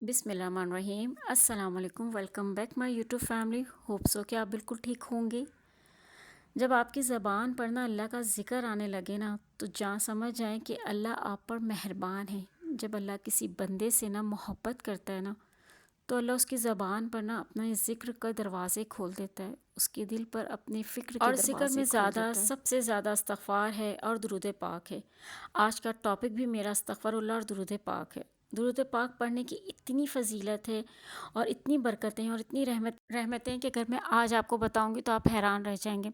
بسم اللہ الرحمن الرحیم۔ السلام علیکم، welcome back my YouTube family. Hope so کہ آپ بالکل ٹھیک ہوں گے۔ جب آپ کی زبان پر نا اللہ کا ذکر آنے لگے نا تو سمجھ جائیں کہ اللہ آپ پر مہربان ہے۔ جب اللہ کسی بندے سے نا محبت کرتا ہے نا تو اللہ اس کی زبان پر نا اپنا ذکر کا دروازے کھول دیتا ہے، اس کے دل پر اپنے فکر کے دروازے کھول دیتا ہے۔ اور ذکر میں زیادہ سب سے زیادہ استغفار ہے اور درود پاک ہے۔ آج کا ٹاپک بھی میرا استغفار اللہ اور درود پاک ہے۔ درود پاک پڑھنے کی اتنی فضیلت ہے اور اتنی برکتیں اور اتنی رحمتیں کہ اگر میں آج آپ کو بتاؤں گی تو آپ حیران رہ جائیں گے۔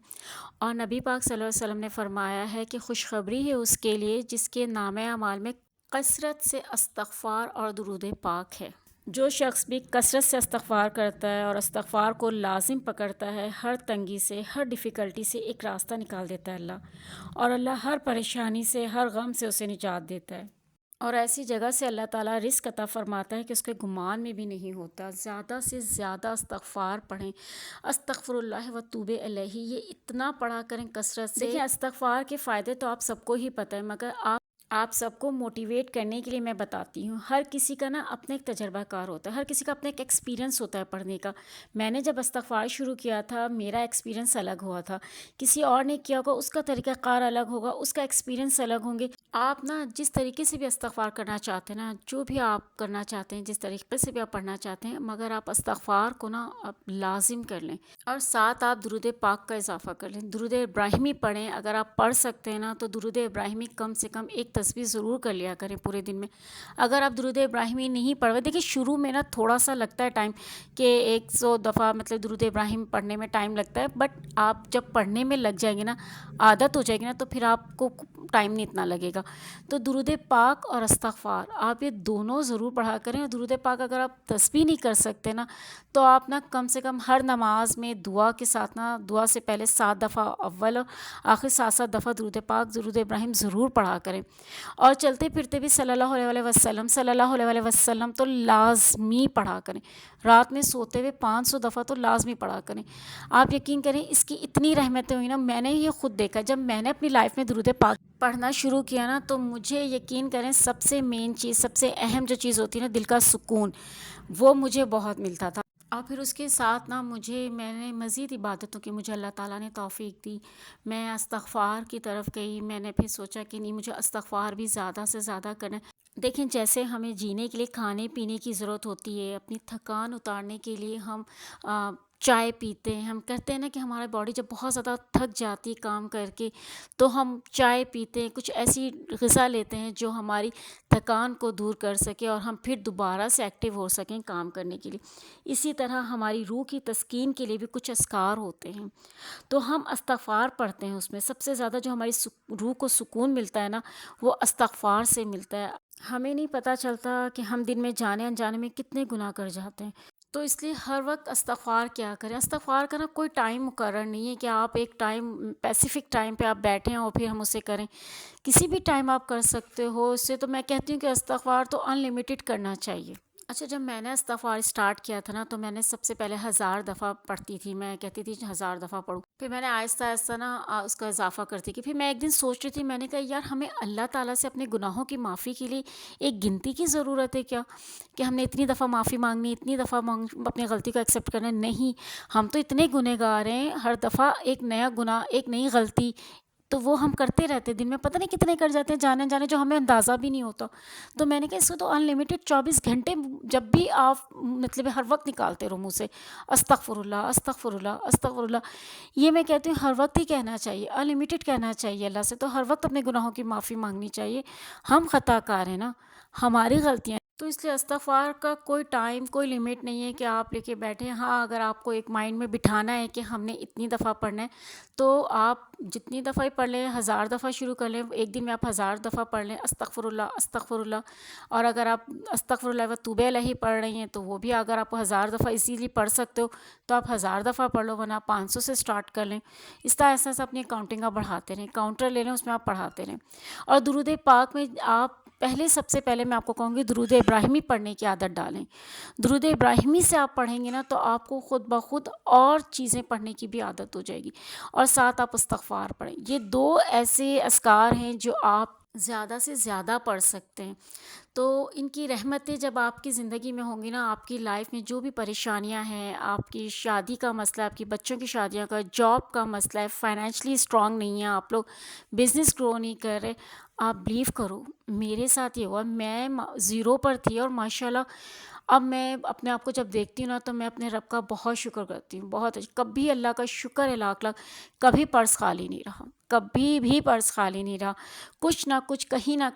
اور نبی پاک صلی اللہ علیہ وسلم نے فرمایا ہے کہ خوشخبری ہے اس کے لیے جس کے نامہ اعمال میں کثرت سے استغفار اور درود پاک ہے۔ جو شخص بھی کثرت سے استغفار کرتا ہے اور استغفار کو لازم پکڑتا ہے، ہر تنگی سے، ہر ڈیفیکلٹی سے ایک راستہ نکال دیتا ہے اللہ، اور اللہ ہر پریشانی سے، ہر غم سے اسے نجات دیتا ہے، اور ایسی جگہ سے اللہ تعالیٰ رزق عطا فرماتا ہے کہ اس کے گمان میں بھی نہیں ہوتا۔ زیادہ سے زیادہ استغفار پڑھیں، استغفر اللہ و توب الیہ، یہ اتنا پڑھا کریں کثرت سے۔ دیکھیں، استغفار کے فائدے تو آپ سب کو ہی پتہ ہے، مگر آپ سب کو موٹیویٹ کرنے کے لیے میں بتاتی ہوں۔ ہر کسی کا نا اپنا ایک تجربہ کار ہوتا ہے، ہر کسی کا اپنا ایک ایکسپیرینس ہوتا ہے پڑھنے کا۔ میں نے جب استغفار شروع کیا تھا میرا ایکسپیرینس الگ ہوا تھا، کسی اور نے کیا ہوگا اس کا طریقہ کار الگ ہوگا، اس کا ایکسپیرینس الگ ہوں گے۔ آپ نا جس طریقے سے بھی استغفار کرنا چاہتے ہیں نا، جو بھی آپ کرنا چاہتے ہیں، جس طریقے سے بھی آپ پڑھنا چاہتے ہیں، مگر آپ استغفار کو نا آپ لازم کر لیں، اور ساتھ آپ درود پاک کا اضافہ کر لیں۔ درود ابراہیمی پڑھیں، اگر آپ پڑھ سکتے ہیں نا تو درود ابراہیمی کم سے کم ایک تسبیح ضرور کر لیا کریں پورے دن میں۔ اگر آپ درود ابراہیمی نہیں پڑھ رہے، دیکھیں شروع میں نا تھوڑا سا لگتا ہے ٹائم کہ 100 دفعہ مطلب درود ابراہیم پڑھنے میں ٹائم لگتا ہے، بٹ آپ جب پڑھنے میں لگ جائیں گے نا، عادت ہو جائے گی نا، تو پھر آپ کو ٹائم نہیں اتنا لگے گا۔ تو درود پاک اور استغفار آپ یہ دونوں ضرور پڑھا کریں۔ اور درود پاک اگر آپ تسبیح نہیں کر سکتے نا تو آپ نا کم سے کم ہر نماز میں دعا کے ساتھ نا، دعا سے پہلے 7 دفعہ اول اور آخر 7 دفعہ درود پاک، درود ابراہیم ضرور پڑھا کریں۔ اور چلتے پھرتے بھی صلی اللہ علیہ وسلم، صلی اللہ علیہ وسلم تو لازمی پڑھا کریں۔ رات میں سوتے ہوئے 500 دفعہ تو لازمی پڑھا کریں۔ آپ یقین کریں اس کی اتنی رحمتیں ہوئی نا، میں نے یہ خود دیکھا، جب میں نے اپنی لائف میں درود پاک پڑھنا شروع کیا نا تو مجھے یقین کریں سب سے مین چیز، سب سے اہم جو چیز ہوتی ہے نا، دل کا سکون، وہ مجھے بہت ملتا تھا۔ اور پھر اس کے ساتھ نا میں نے مزید عبادتوں کی مجھے اللہ تعالیٰ نے توفیق دی۔ میں استغفار کی طرف گئی، میں نے پھر سوچا کہ نہیں، مجھے استغفار بھی زیادہ سے زیادہ کرنا ہے۔ دیکھیں جیسے ہمیں جینے کے لیے کھانے پینے کی ضرورت ہوتی ہے، اپنی تھکان اتارنے کے لیے ہم چائے پیتے ہیں، ہم کہتے ہیں نا کہ ہمارا باڈی جب بہت زیادہ تھک جاتی ہے کام کر کے تو ہم چائے پیتے ہیں، کچھ ایسی غذا لیتے ہیں جو ہماری تھکان کو دور کر سکے اور ہم پھر دوبارہ سے ایکٹیو ہو سکیں کام کرنے کے لیے۔ اسی طرح ہماری روح کی تسکین کے لیے بھی کچھ اذکار ہوتے ہیں، تو ہم استغفار پڑھتے ہیں۔ اس میں سب سے زیادہ جو ہماری روح کو سکون ملتا ہے نا، وہ استغفار سے ملتا ہے۔ ہمیں نہیں پتہ چلتا کہ ہم دن میں جانے انجانے میں کتنے گناہ کر جاتے ہیں، تو اس لیے ہر وقت استغفار کیا کریں۔ استغفار کا نا کوئی ٹائم مقرر نہیں ہے کہ آپ ایک ٹائم، اسپیسیفک ٹائم پہ آپ بیٹھیں اور پھر ہم اسے کریں، کسی بھی ٹائم آپ کر سکتے ہو۔ اس سے تو میں کہتی ہوں کہ استغفار تو ان لمیٹڈ کرنا چاہیے۔ اچھا، جب میں نے استغفار اسٹارٹ کیا تھا نا تو میں نے سب سے پہلے 1000 دفعہ پڑھتی تھی، میں کہتی تھی 1000 دفعہ پڑھوں، پھر میں نے آہستہ آہستہ نا اس کا اضافہ کرتی کہ پھر میں ایک دن سوچ رہی تھی، میں نے کہا یار ہمیں اللہ تعالیٰ سے اپنے گناہوں کی معافی کے لیے ایک گنتی کی ضرورت ہے کیا، کہ ہم نے اتنی دفعہ معافی مانگنی، اتنی دفعہ اپنی غلطی کو ایکسیپٹ کرنا؟ نہیں، ہم تو اتنے گنہگار ہیں، ہر دفعہ ایک نیا گناہ، ایک نئی غلطی، تو وہ ہم کرتے رہتے، دن میں پتہ نہیں کتنے کر جاتے ہیں جانے جانے، جو ہمیں اندازہ بھی نہیں ہوتا۔ تو میں نے کہا اس کو تو ان لمیٹڈ 24 گھنٹے جب بھی آپ مطلب ہر وقت نکالتے رہو منہ سے استغفر اللہ، استغفر اللہ، استغفر اللہ۔ یہ میں کہتی ہوں ہر وقت ہی کہنا چاہیے، ان لمیٹڈ کہنا چاہیے اللہ سے، تو ہر وقت اپنے گناہوں کی معافی مانگنی چاہیے۔ ہم خطا کار ہیں نا، ہماری غلطیاں، تو اس لیے استغفار کا کوئی ٹائم، کوئی لمٹ نہیں ہے کہ آپ لے کے بیٹھیں۔ ہاں، اگر آپ کو ایک مائنڈ میں بٹھانا ہے کہ ہم نے اتنی دفعہ پڑھنا ہے تو آپ جتنی دفعہ ہی پڑھ لیں، 1000 دفعہ شروع کر لیں، ایک دن میں آپ 1000 دفعہ پڑھ لیں استغفر اللہ، استغفر اللہ۔ اور اگر آپ استغفر اللہ و توبہ الیہ پڑھ رہی ہیں تو وہ بھی اگر آپ 1000 دفعہ ایزیلی پڑھ سکتے ہو تو آپ 1000 دفعہ پڑھ لو، ورنہ آپ 500 سے سٹارٹ کر لیں۔ اس طرح ایسا اپنی کاؤنٹنگ آپ بڑھاتے رہیں، کاؤنٹر لے لیں، اس میں آپ پڑھاتے رہیں۔ اور درود پاک میں آپ سب سے پہلے میں آپ کو کہوں گی درود ابراہیمی پڑھنے کی عادت ڈالیں۔ درود ابراہیمی سے آپ پڑھیں گے نا تو آپ کو خود بخود اور چیزیں پڑھنے کی بھی عادت ہو جائے گی، اور ساتھ آپ استغفار پڑھیں۔ یہ 2 ایسے اذکار ہیں جو آپ زیادہ سے زیادہ پڑھ سکتے ہیں۔ تو ان کی رحمتیں جب آپ کی زندگی میں ہوں گی نا، آپ کی لائف میں جو بھی پریشانیاں ہیں، آپ کی شادی کا مسئلہ، آپ کی بچوں کی شادیوں کا، جاب کا مسئلہ ہے، فائنینشلی اسٹرانگ نہیں ہیں آپ لوگ، بزنس گرو نہیں کر رہے، آپ بلیو کرو، میرے ساتھ یہ ہوا، میں زیرو پر تھی اور ماشاءاللہ اب میں اپنے آپ کو جب دیکھتی ہوں نا تو میں اپنے رب کا بہت شکر کرتی ہوں، بہت کبھی اللہ کا شکر ہے لاکھ لاکھ، کبھی پرس خالی نہیں رہا، کبھی بھی پرس خالی نہیں رہا، کچھ نہ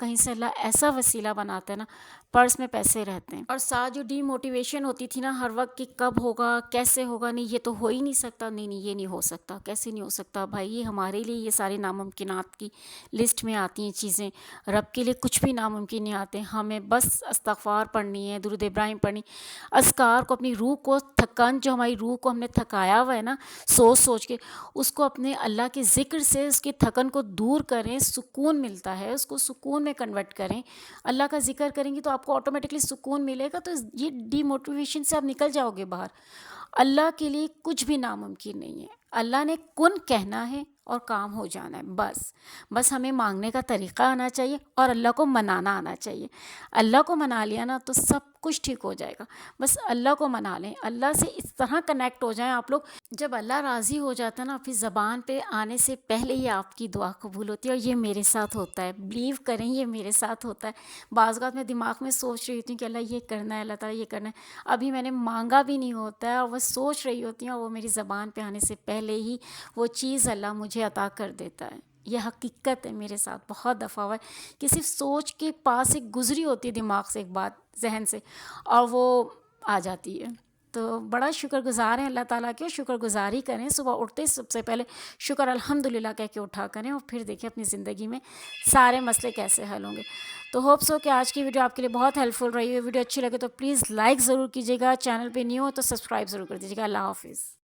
کہیں سے اللہ ایسا وسیلہ بناتا ہے نا، پرس میں پیسے رہتے ہیں۔ اور ساتھ جو ڈی موٹیویشن ہوتی تھی نا ہر وقت کہ کب ہوگا، کیسے ہوگا، نہیں یہ تو ہو ہی نہیں سکتا، نہیں نہیں یہ نہیں ہو سکتا، کیسے نہیں ہو سکتا بھائی، یہ ہمارے لیے یہ ساری ناممکنات کی لسٹ میں آتی ہیں چیزیں، رب کے لیے کچھ بھی ناممکن نہیں آتے، ہمیں بس استغفار پڑھنی ہے، درود ابراہیم پڑھنی، اذکار کو، اپنی روح کو، تھکن جو ہماری روح کو ہم نے تھکایا ہوا ہے نا سوچ سوچ کے، اس کو اپنے اللہ کے ذکر سے اس کی تھکن کو دور کریں، سکون ملتا ہے، اس کو سکون میں کنورٹ کریں، اللہ کا ذکر کریں گی تو آپ کو آٹومیٹکلی سکون ملے گا، تو یہ ڈی موٹیویشن سے آپ نکل جاؤ گے باہر۔ اللہ کے لیے کچھ بھی ناممکن نہیں ہے، اللہ نے کن کہنا ہے اور کام ہو جانا ہے، بس ہمیں مانگنے کا طریقہ آنا چاہیے اور اللہ کو منانا آنا چاہیے، اللہ کو منا لیا نا تو سب کچھ ٹھیک ہو جائے گا، بس اللہ کو منا لیں، اللہ سے اس طرح کنیکٹ ہو جائیں آپ لوگ، جب اللہ راضی ہو جاتا ہے نا پھر زبان پہ آنے سے پہلے ہی آپ کی دعا قبول ہوتی ہے، اور یہ میرے ساتھ ہوتا ہے، بلیو کریں یہ میرے ساتھ ہوتا ہے، بعض اوقات میں دماغ میں سوچ رہی ہوتی ہوں کہ اللہ یہ کرنا ہے، اللہ تعالیٰ یہ کرنا ہے، ابھی میں نے مانگا بھی نہیں ہوتا ہے اور وہ سوچ رہی ہوتی ہیں اور وہ میری زبان پہ آنے سے پہلے ہی وہ چیز اللہ مجھے عطا کر دیتا ہے، یہ حقیقت ہے میرے ساتھ بہت دفعہ ہوا ہے کہ صرف سوچ کے پاس ایک گزری ہوتی ہے دماغ سے ایک بات ذہن سے اور وہ آ جاتی ہے، تو بڑا شکر گزار ہیں اللہ تعالیٰ کے، شکر گزاری کریں، صبح اٹھتے سب سے پہلے شکر الحمدللہ کہہ کے اٹھا کریں اور پھر دیکھیں اپنی زندگی میں سارے مسئلے کیسے حل ہوں گے۔ تو ہوپس ہو کہ آج کی ویڈیو آپ کے لیے بہت ہیلپ فل رہی ہے، ویڈیو اچھی لگے تو پلیز لائک ضرور کیجیے گا، چینل پہ نیو ہو تو سبسکرائب ضرور کر دیجیے گا۔ اللہ حافظ۔